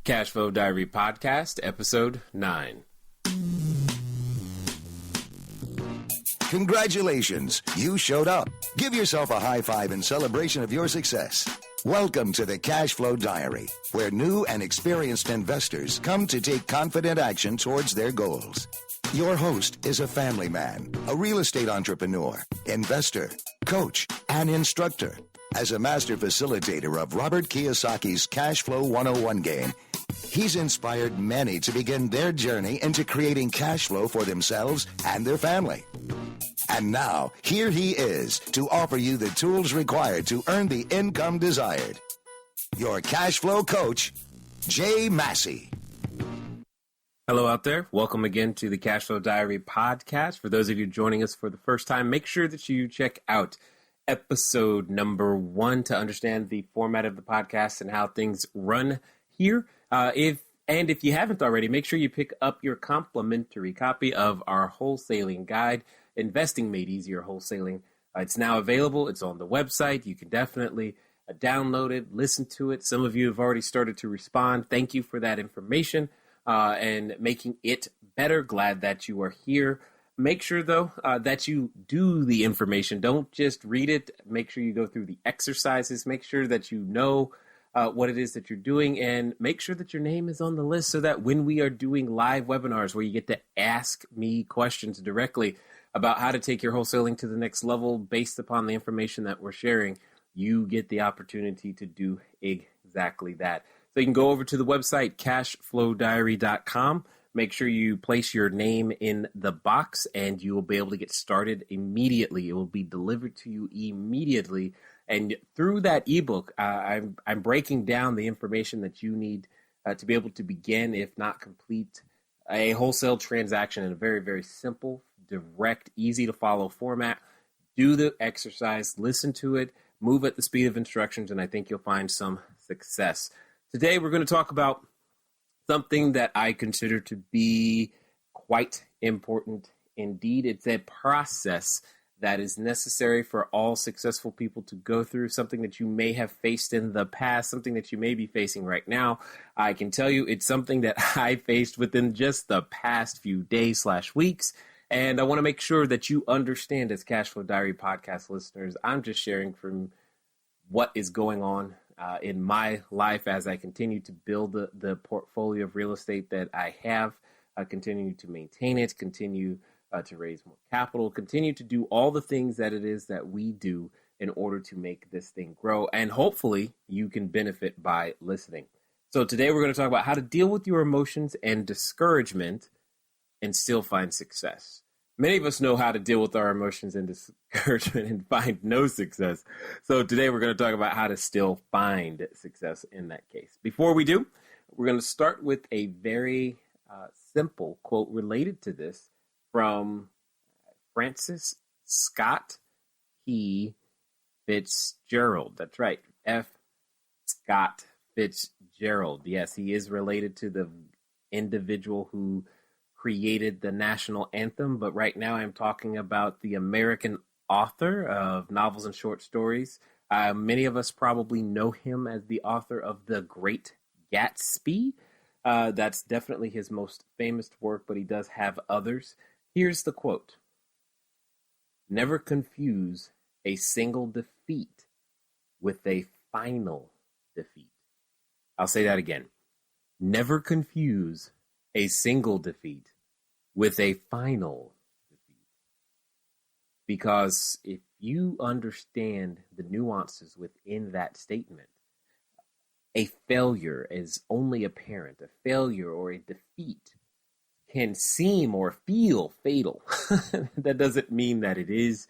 Cash Flow Diary Podcast, Episode 9. Congratulations, you showed up. Give yourself a high five in celebration of your success. Welcome to the Cash Flow Diary, where new and experienced investors come to take confident action towards their goals. Your host is a family man, a real estate entrepreneur, investor, coach, and instructor. As a master facilitator of Robert Kiyosaki's Cash Flow 101 game, he's inspired many to begin their journey into creating cash flow for themselves and their family. And now, here he is to offer you the tools required to earn the income desired. Your cash flow coach, Jay Massey. Hello out there. Welcome again to the Cash Flow Diary Podcast. For those of you joining us for the first time, make sure that you check out episode number 1 to understand the format of the podcast and how things run here. If you haven't already, make sure you pick up your complimentary copy of our wholesaling guide, Investing Made Easier Wholesaling. It's now available. It's on the website. You can definitely download it, listen to it. Some of you have already started to respond. Thank you for that information and making it better. Glad that you are here. Make sure, though, that you do the information. Don't just read it. Make sure you go through the exercises. Make sure that you know what it is that you're doing, and make sure that your name is on the list so that when we are doing live webinars where you get to ask me questions directly about how to take your wholesaling to the next level based upon the information that we're sharing, you get the opportunity to do exactly that. So you can go over to the website, cashflowdiary.com. Make sure you place your name in the box and you will be able to get started immediately. It will be delivered to you immediately. And through that ebook, I'm breaking down the information that you need to be able to begin, if not complete, a wholesale transaction in a very, very simple, direct, easy to follow format. Do the exercise, listen to it, move at the speed of instructions, and I think you'll find some success. Today, we're going to talk about something that I consider to be quite important indeed. It's a process that is necessary for all successful people to go through, something that you may have faced in the past, something that you may be facing right now. I can tell you it's something that I faced within just the past few days/weeks. And I want to make sure that you understand, as Cash Flow Diary podcast listeners, I'm just sharing from what is going on in my life as I continue to build the portfolio of real estate that I have, continue to maintain it, continue to raise more capital, continue to do all the things that it is that we do in order to make this thing grow. And hopefully you can benefit by listening. So today we're going to talk about how to deal with your emotions and discouragement and still find success. Many of us know how to deal with our emotions and discouragement and find no success. So today we're going to talk about how to still find success in that case. Before we do, we're going to start with a very simple quote related to this from Francis Scott P. Fitzgerald. That's right, F. Scott Fitzgerald. Yes, he is related to the individual who created the national anthem, but right now I'm talking about the American author of novels and short stories. Many of us probably know him as the author of The Great Gatsby. That's definitely his most famous work, but he does have others. Here's the quote: "Never confuse a single defeat with a final defeat." I'll say that again. Never confuse a single defeat with a final defeat. Because if you understand the nuances within that statement, a failure is only apparent. A failure or a defeat can seem or feel fatal. That doesn't mean that it is,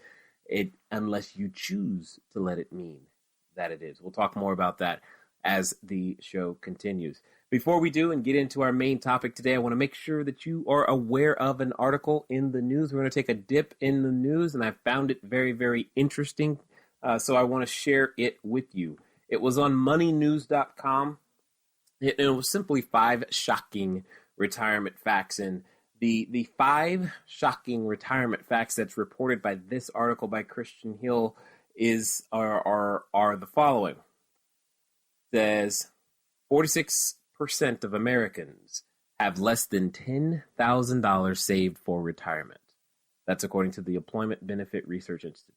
unless you choose to let it mean that it is. We'll talk more about that as the show continues. Before we do and get into our main topic today, I want to make sure that you are aware of an article in the news. We're going to take a dip in the news, and I found it very, very interesting, so I want to share it with you. It was on moneynews.com. It was simply 5 shocking retirement facts, and the 5 shocking retirement facts that's reported by this article by Christian Hill are the following. It says 46% 40% of Americans have less than $10,000 saved for retirement. That's according to the Employment Benefit Research Institute.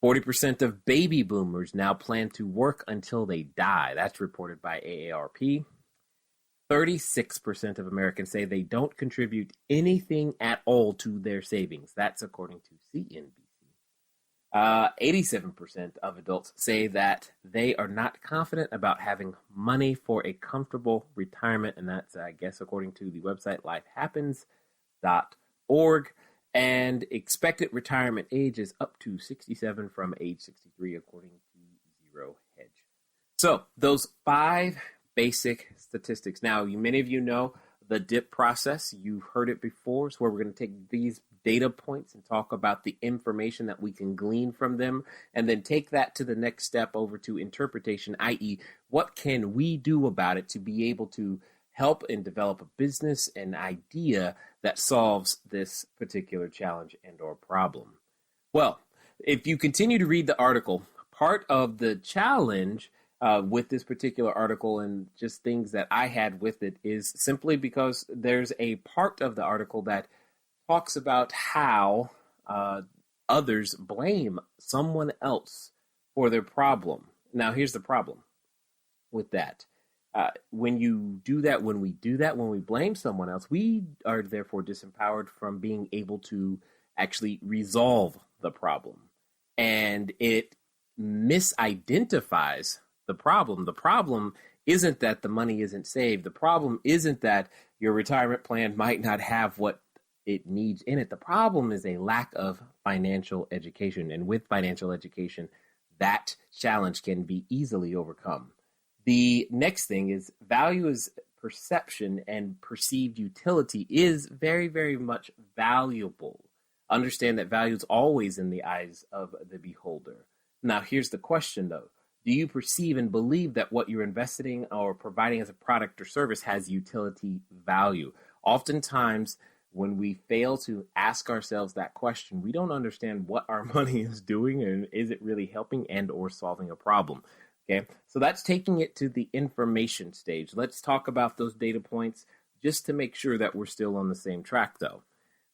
40% of baby boomers now plan to work until they die. That's reported by AARP. 36% of Americans say they don't contribute anything at all to their savings. That's according to CNBC. 87% of adults say that they are not confident about having money for a comfortable retirement, and that's, I guess, according to the website lifehappens.org. And expected retirement age is up to 67 from age 63, according to Zero Hedge. So those 5 basic statistics. Now, many of you know the DIP process. You've heard it before. It's where we're going to take these data points and talk about the information that we can glean from them, and then take that to the next step over to interpretation, i.e., what can we do about it to be able to help and develop a business and idea that solves this particular challenge and or problem. Well, if you continue to read the article, part of the challenge with this particular article and just things that I had with it is simply because there's a part of the article that talks about how others blame someone else for their problem. Now, here's the problem with that. When we blame someone else, we are therefore disempowered from being able to actually resolve the problem. And it misidentifies the problem. The problem isn't that the money isn't saved. The problem isn't that your retirement plan might not have what it needs in it. The problem is a lack of financial education. And with financial education, that challenge can be easily overcome. The next thing is value is perception, and perceived utility is very, very much valuable. Understand that value is always in the eyes of the beholder. Now, here's the question, though. Do you perceive and believe that what you're investing or providing as a product or service has utility value? Oftentimes, when we fail to ask ourselves that question, we don't understand what our money is doing and is it really helping and or solving a problem. Okay, so that's taking it to the information stage. Let's talk about those data points just to make sure that we're still on the same track, though.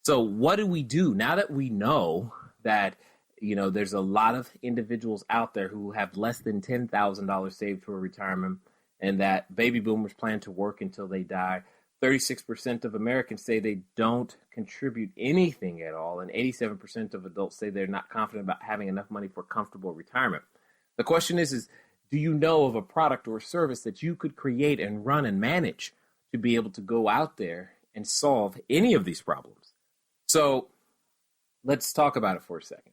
So what do we do now that we know that, there's a lot of individuals out there who have less than $10,000 saved for retirement, and that baby boomers plan to work until they die? 36% of Americans say they don't contribute anything at all, and 87% of adults say they're not confident about having enough money for comfortable retirement. The question is do you know of a product or service that you could create and run and manage to be able to go out there and solve any of these problems? So let's talk about it for a second.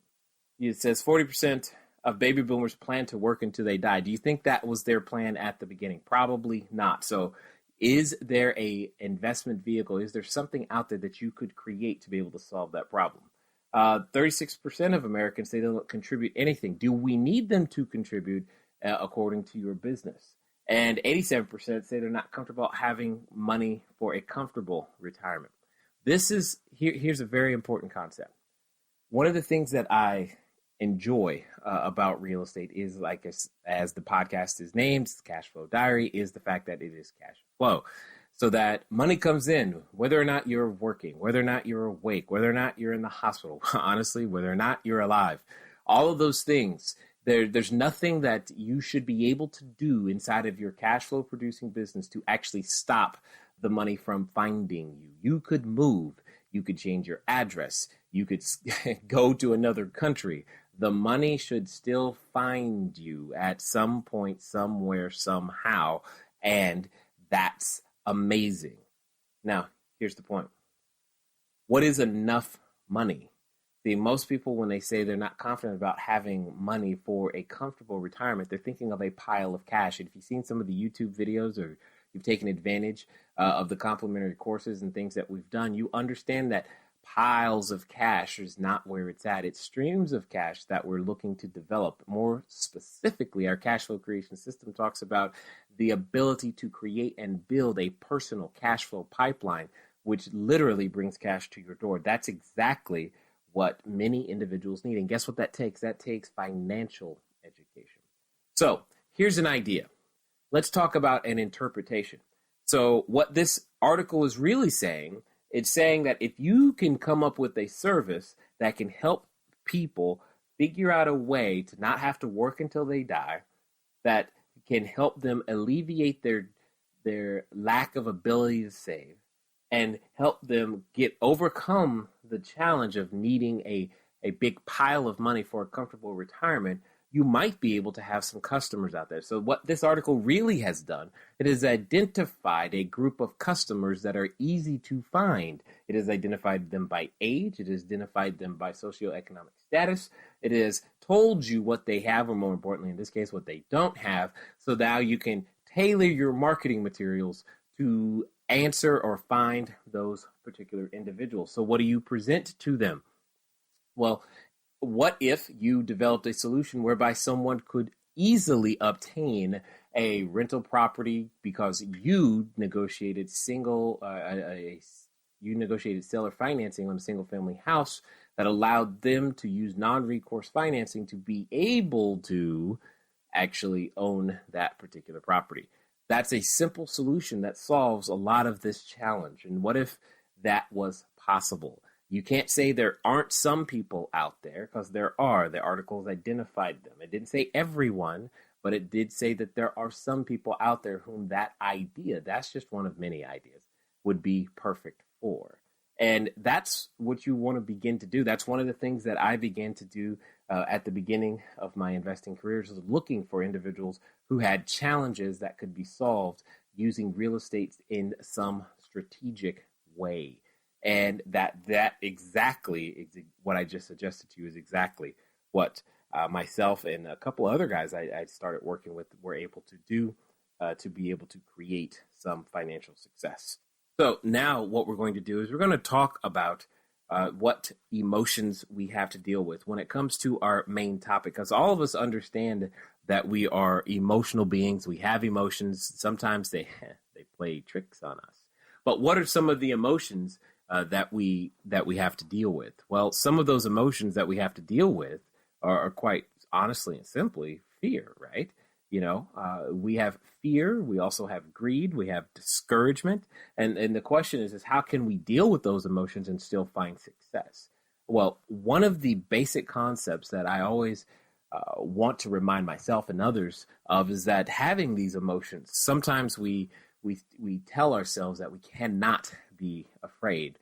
It says 40% of baby boomers plan to work until they die. Do you think that was their plan at the beginning? Probably not. So is there a investment vehicle? Is there something out there that you could create to be able to solve that problem? 36% of Americans say they don't contribute anything. Do we need them to contribute according to your business? And 87% say they're not comfortable having money for a comfortable retirement. Here's a very important concept. One of the things that I enjoy about real estate is, like as the podcast is named, Cash Flow Diary, is the fact that it is cash flow. So that money comes in, whether or not you're working, whether or not you're awake, whether or not you're in the hospital, honestly, whether or not you're alive. All of those things, there's nothing that you should be able to do inside of your cash flow producing business to actually stop the money from finding you. You could move. You could change your address. You could go to another country. The money should still find you at some point, somewhere, somehow. And that's amazing. Now, here's the point. What is enough money? See, most people, when they say they're not confident about having money for a comfortable retirement, they're thinking of a pile of cash. And if you've seen some of the YouTube videos or you've taken advantage of the complimentary courses and things that we've done, you understand that piles of cash is not where it's at. It's streams of cash that we're looking to develop. More specifically, our cash flow creation system talks about the ability to create and build a personal cash flow pipeline, which literally brings cash to your door. That's exactly what many individuals need. And guess what that takes? That takes financial education. So here's an idea. Let's talk about an interpretation. So what this article is really saying, it's saying that if you can come up with a service that can help people figure out a way to not have to work until they die, that can help them alleviate their lack of ability to save and help them overcome the challenge of needing a big pile of money for a comfortable retirement, you might be able to have some customers out there. So what this article really has done, it has identified a group of customers that are easy to find. It has identified them by age. It has identified them by socioeconomic status. It has told you what they have, or more importantly, in this case, what they don't have. So now you can tailor your marketing materials to answer or find those particular individuals. So what do you present to them? Well, what if you developed a solution whereby someone could easily obtain a rental property because you negotiated seller financing on a single family house that allowed them to use non-recourse financing to be able to actually own that particular property? That's a simple solution that solves a lot of this challenge. And what if that was possible? You can't say there aren't some people out there, because there are. The articles identified them. It didn't say everyone, but it did say that there are some people out there whom that idea, that's just one of many ideas, would be perfect for. And that's what you want to begin to do. That's one of the things that I began to do at the beginning of my investing careers, was looking for individuals who had challenges that could be solved using real estate in some strategic way. And that exactly what I just suggested to you is exactly what myself and a couple other guys I started working with were able to do to be able to create some financial success. So now what we're going to do is we're going to talk about what emotions we have to deal with when it comes to our main topic, because all of us understand that we are emotional beings. We have emotions. Sometimes they play tricks on us. But what are some of the emotions that we have to deal with? Well, some of those emotions that we have to deal with are quite honestly and simply fear, right? We have fear. We also have greed. We have discouragement. And the question is how can we deal with those emotions and still find success? Well, one of the basic concepts that I always want to remind myself and others of is that having these emotions, sometimes we tell ourselves that we cannot be afraid,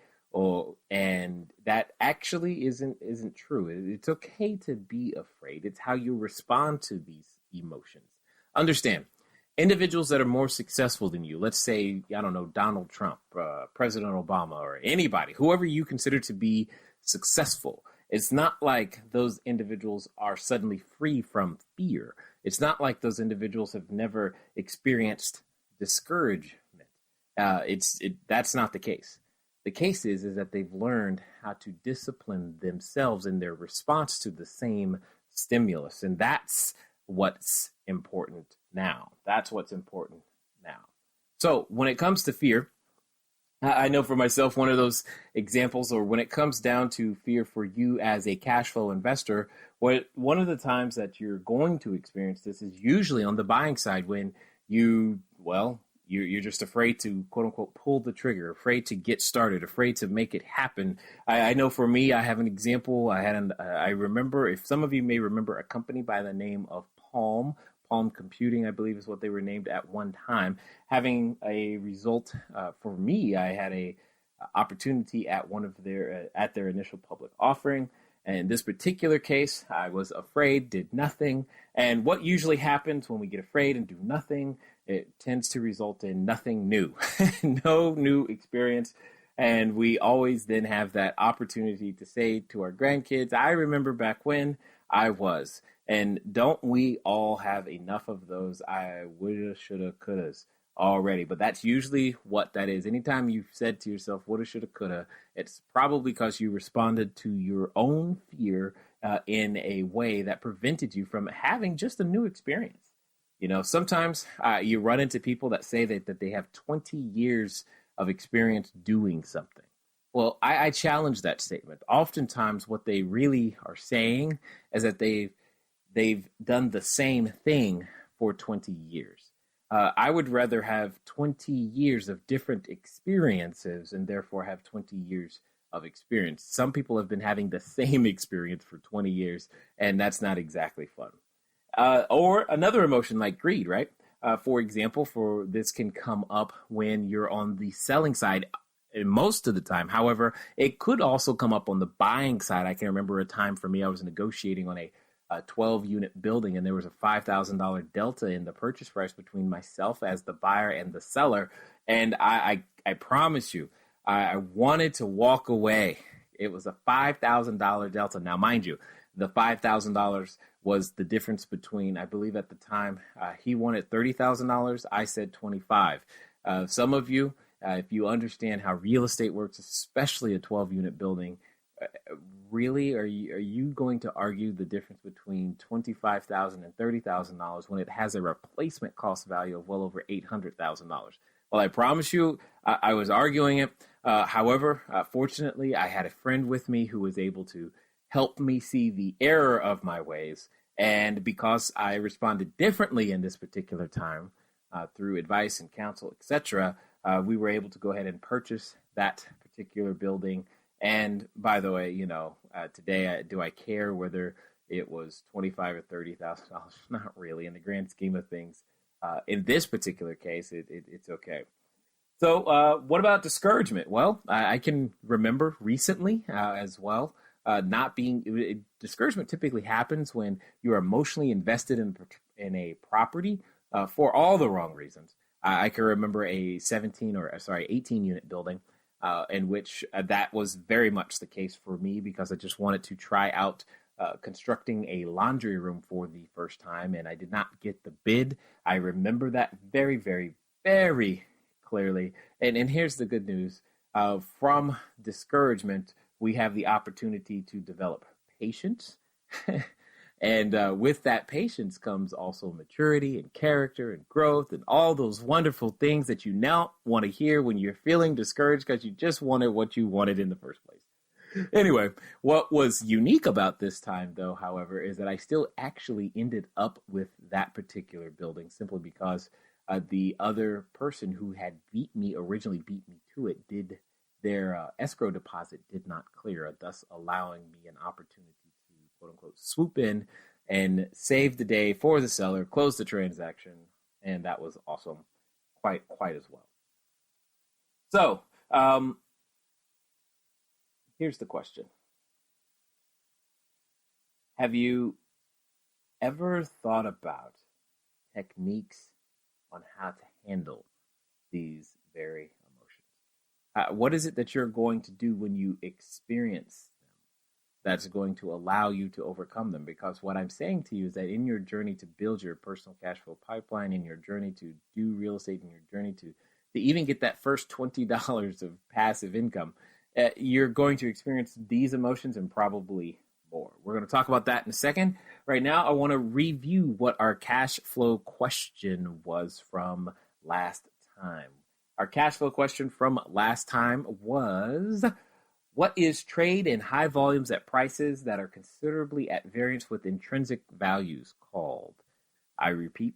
and that actually isn't true. It's okay to be afraid. It's how you respond to these emotions. Understand, individuals that are more successful than you, let's say, I don't know, Donald Trump, President Obama, or anybody, whoever you consider to be successful, it's not like those individuals are suddenly free from fear. It's not like those individuals have never experienced discouragement. That's not the case. The case is that they've learned how to discipline themselves in their response to the same stimulus. And that's what's important now. That's what's important now. So when it comes to fear, I know for myself, one of those examples, or when it comes down to fear for you as a cash flow investor, one of the times that you're going to experience this is usually on the buying side, when you're just afraid to, quote unquote, pull the trigger, afraid to get started, afraid to make it happen. I know for me, I have an example. I remember, if some of you may remember, a company by the name of Palm Computing, I believe is what they were named at one time, having a result for me. I had a opportunity at at their initial public offering. And in this particular case, I was afraid, did nothing. And what usually happens when we get afraid and do nothing, it tends to result in nothing new, no new experience. And we always then have that opportunity to say to our grandkids, I remember back when I was. And don't we all have enough of those I woulda, shoulda, couldas already? But that's usually what that is. Anytime you've said to yourself, woulda, shoulda, coulda, it's probably because you responded to your own fear in a way that prevented you from having just a new experience. Sometimes you run into people that say that they have 20 years of experience doing something. Well, I challenge that statement. Oftentimes what they really are saying is that they've done the same thing for 20 years. I would rather have 20 years of different experiences and therefore have 20 years of experience. Some people have been having the same experience for 20 years, and that's not exactly fun. Or another emotion like greed, right? For example, for this can come up when you're on the selling side most of the time. However, it could also come up on the buying side. I can remember a time for me, I was negotiating on a 12-unit building, and there was a $5,000 delta in the purchase price between myself as the buyer and the seller. And I promise you, I wanted to walk away. It was a $5,000 delta. Now, mind you, the $5,000 was the difference between, I believe at the time, he wanted $30,000. I said 25. Some of you, if you understand how real estate works, especially a 12-unit building, really, are you going to argue the difference between $25,000 and $30,000 when it has a replacement cost value of well over $800,000? Well, I promise you, I was arguing it. However, fortunately, I had a friend with me who was able to help me see the error of my ways. And because I responded differently in this particular time through advice and counsel, etc., we were able to go ahead and purchase that particular building. And by the way, today, do I care whether it was $25,000 or $30,000? Not really. In the grand scheme of things, in this particular case, it's okay. So what about discouragement? Well, I can remember recently as well, discouragement typically happens when you're emotionally invested in a property for all the wrong reasons. I can remember a 18 unit building in which that was very much the case for me because I just wanted to try out constructing a laundry room for the first time, and I did not get the bid. I remember that very, very, very clearly. And here's the good news. From discouragement, we have the opportunity to develop patience. And with that patience comes also maturity and character and growth and all those wonderful things that you now want to hear when you're feeling discouraged because you just wanted what you wanted in the first place. Anyway, what was unique about this time, though, however, is that I still actually ended up with that particular building simply because the other person who had originally beat me to it, their escrow deposit did not clear, thus allowing me an opportunity to, quote unquote, swoop in and save the day for the seller, close the transaction, and that was awesome, quite as well. So, here's the question. Have you ever thought about techniques on how to handle these very emotions? What is it that you're going to do when you experience them that's going to allow you to overcome them? Because what I'm saying to you is that in your journey to build your personal cash flow pipeline, in your journey to do real estate, in your journey to even get that first $20 of passive income, you're going to experience these emotions and probably more. We're going to talk about that in a second. Right now, I want to review what our cash flow question was from last time. Our cash flow question from last time was, what is trade in high volumes at prices that are considerably at variance with intrinsic values called? I repeat,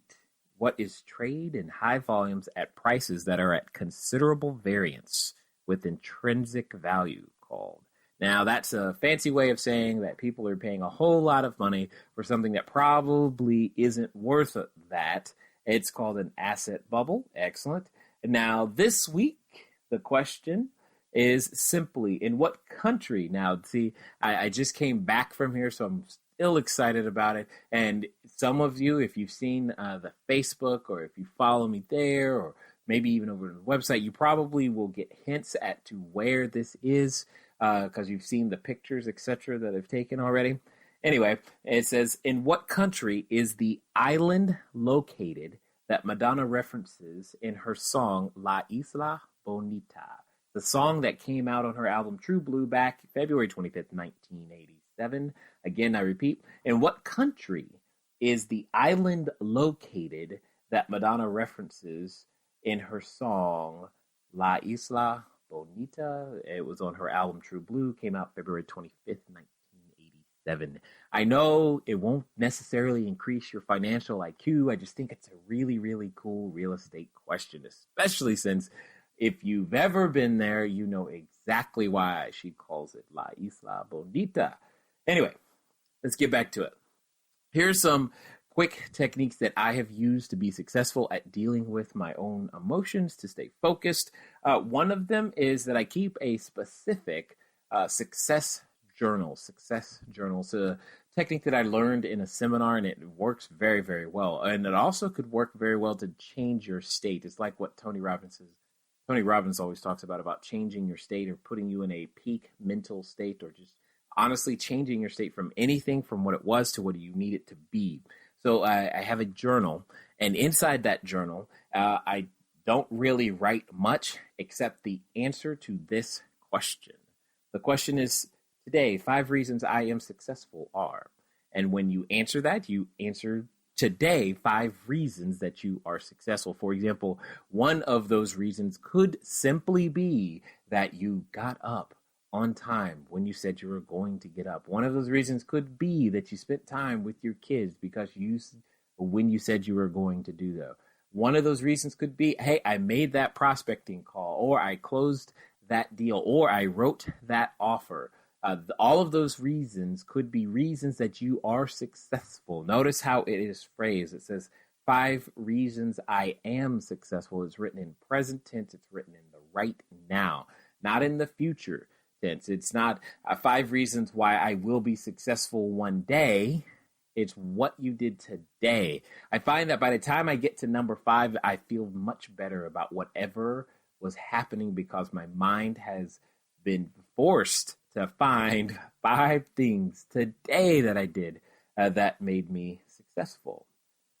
what is trade in high volumes at prices that are at considerable variance with intrinsic value called? Now, that's a fancy way of saying that people are paying a whole lot of money for something that probably isn't worth that. It's called an asset bubble. Excellent. Now, this week, the question is simply, in what country? Now, see, I just came back from here, so I'm still excited about it. And some of you, if you've seen the Facebook or if you follow me there or maybe even over to the website, you probably will get hints as to where this is because you've seen the pictures, etc., that I've taken already. Anyway, it says, in what country is the island located that Madonna references in her song La Isla Bonita, the song that came out on her album True Blue back February 25th, 1987. Again, I repeat, in what country is the island located that Madonna references in her song La Isla Bonita? It was on her album True Blue, came out February 25th, 7. I know it won't necessarily increase your financial IQ. I just think it's a really, really cool real estate question, especially since if you've ever been there, you know exactly why she calls it La Isla Bonita. Anyway, let's get back to it. Here's some quick techniques that I have used to be successful at dealing with my own emotions to stay focused. One of them is that I keep a specific success journal. It's a technique that I learned in a seminar, and it works very, very well. And it also could work very well to change your state. It's like what Tony Robbins always talks about changing your state or putting you in a peak mental state, or just honestly changing your state from anything from what it was to what you need it to be. So I have a journal, and inside that journal, I don't really write much except the answer to this question. The question is, today, 5 reasons I am successful are. And when you answer that, you answer today 5 reasons that you are successful. For example, one of those reasons could simply be that you got up on time when you said you were going to get up. One of those reasons could be that you spent time with your kids when you said you were going to do that. One of those reasons could be, hey, I made that prospecting call, or I closed that deal, or I wrote that offer. All of those reasons could be reasons that you are successful. Notice how it is phrased. It says 5 reasons I am successful. It's written in present tense. It's written in the right now, not in the future tense. It's not 5 reasons why I will be successful one day. It's what you did today. I find that by the time I get to number 5, I feel much better about whatever was happening, because my mind has been forced to find 5 things today that I did that made me successful.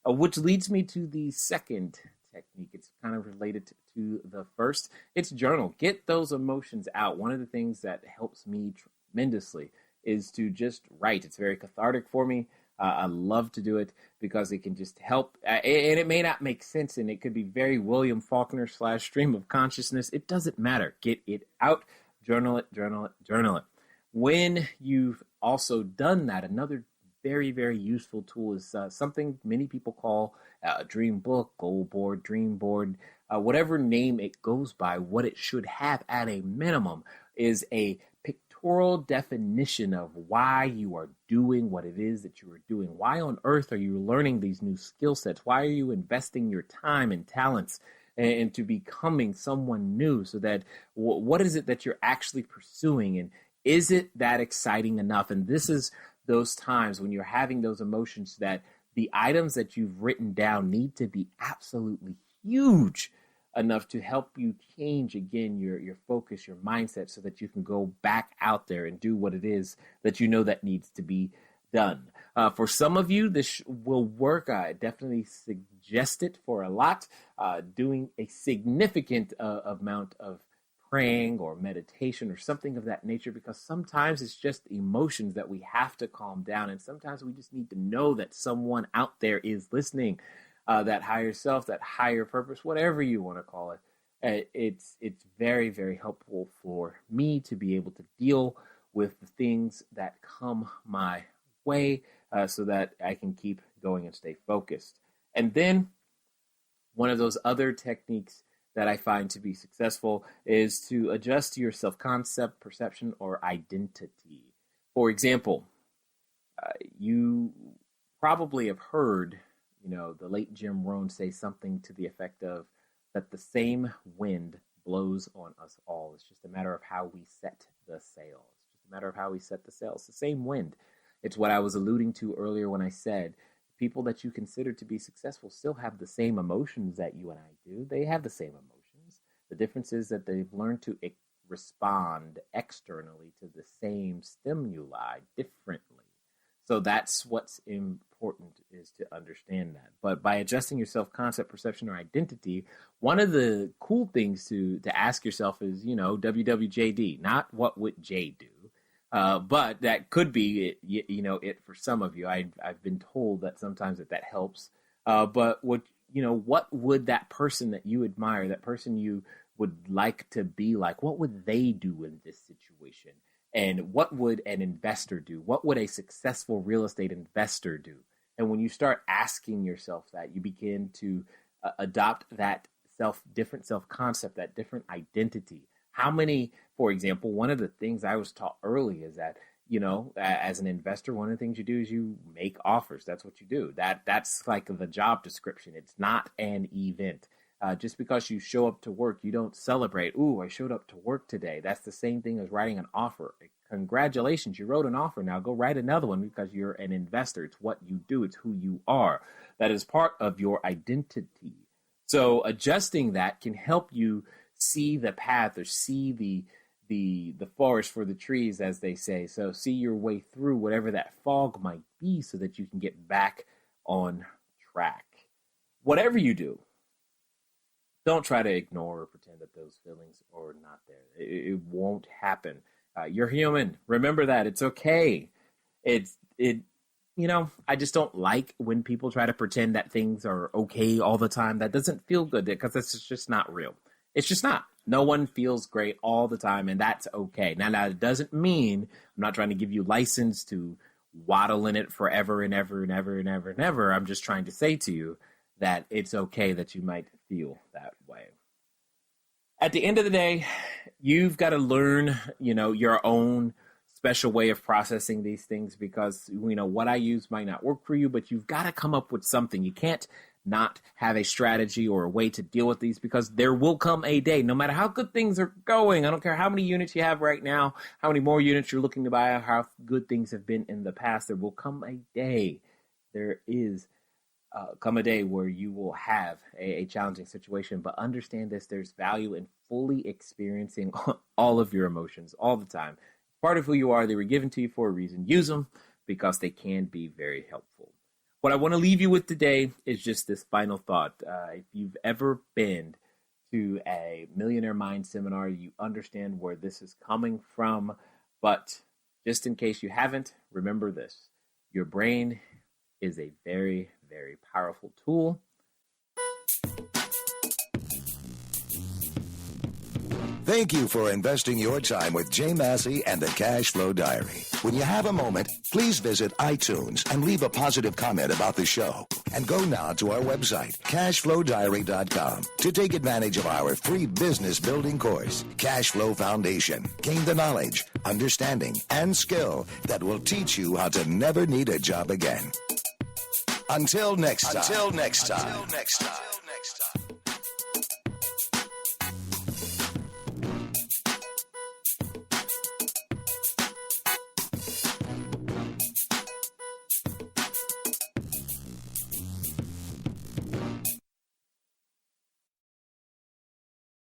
Which leads me to the second technique. It's kind of related to the first. It's journal. Get those emotions out. One of the things that helps me tremendously is to just write. It's very cathartic for me. I love to do it because it can just help. And it may not make sense, and it could be very William Faulkner / stream of consciousness. It doesn't matter. Get it out. Journal it. When you've also done that, another very, very useful tool is something many people call a dream book, goal board, dream board, whatever name it goes by. What it should have at a minimum is a pictorial definition of why you are doing what it is that you are doing. Why on earth are you learning these new skill sets? Why are you investing your time and talents into becoming someone new? So that what is it that you're actually pursuing, and is it that exciting enough? And this is those times when you're having those emotions that the items that you've written down need to be absolutely huge enough to help you change again your focus, your mindset, so that you can go back out there and do what it is that you know that needs to be done. For some of you, this will work. I definitely suggest it for a lot. Doing a significant amount of praying or meditation or something of that nature, because sometimes it's just emotions that we have to calm down, and sometimes we just need to know that someone out there is listening, that higher self, that higher purpose, whatever you want to call it. It's very, very helpful for me to be able to deal with the things that come my way, so that I can keep going and stay focused. And then one of those other techniques that I find to be successful is to adjust your self-concept, perception, or identity. For example, you probably have heard, the late Jim Rohn say something to the effect of that the same wind blows on us all. It's just a matter of how we set the sail. It's the same wind. It's what I was alluding to earlier when I said people that you consider to be successful still have the same emotions that you and I do. They have the same emotions. The difference is that they've learned to respond externally to the same stimuli differently. So that's what's important, is to understand that. But by adjusting your self-concept, perception, or identity, one of the cool things to ask yourself is, WWJD, not what would Jay do? But that could be it for some of you. I've been told that sometimes that helps. But what would that person that you admire, that person you would like to be like, what would they do in this situation? And what would an investor do? What would a successful real estate investor do? And when you start asking yourself that, you begin to adopt that different self-concept, that different identity. How many, for example, one of the things I was taught early is that, as an investor, one of the things you do is you make offers. That's what you do. That's like the job description. It's not an event. Just because you show up to work, you don't celebrate. Ooh, I showed up to work today. That's the same thing as writing an offer. Congratulations, you wrote an offer. Now go write another one because you're an investor. It's what you do. It's who you are. That is part of your identity. So adjusting that can help you see the path or see the forest for the trees, as they say. So see your way through whatever that fog might be so that you can get back on track. Whatever you do, don't try to ignore or pretend that those feelings are not there. It won't happen. You're human. Remember that. It's okay. I just don't like when people try to pretend that things are okay all the time. That doesn't feel good because that's just not real. It's just not. No one feels great all the time, and that's okay. Now, it doesn't mean I'm not trying to give you license to waddle in it forever and ever and ever and ever and ever. I'm just trying to say to you that it's okay that you might feel that way. At the end of the day, you've got to learn, your own special way of processing these things because, what I use might not work for you, but you've got to come up with something. You can't not have a strategy or a way to deal with these because there will come a day, no matter how good things are going. I don't care how many units you have right now, how many more units you're looking to buy, how good things have been in the past. There will come a day. There is come a day where you will have a challenging situation, but understand this, there's value in fully experiencing all of your emotions all the time. Part of who you are, they were given to you for a reason. Use them because they can be very helpful. What I want to leave you with today is just this final thought. If you've ever been to a Millionaire Mind seminar, you understand where this is coming from, but just in case you haven't, remember this. Your brain is a very, very powerful tool. Thank you for investing your time with Jay Massey and the Cash Flow Diary. When you have a moment, please visit iTunes and leave a positive comment about the show. And go now to our website, cashflowdiary.com, to take advantage of our free business building course, Cash Flow Foundation. Gain the knowledge, understanding, and skill that will teach you how to never need a job again. Until next time.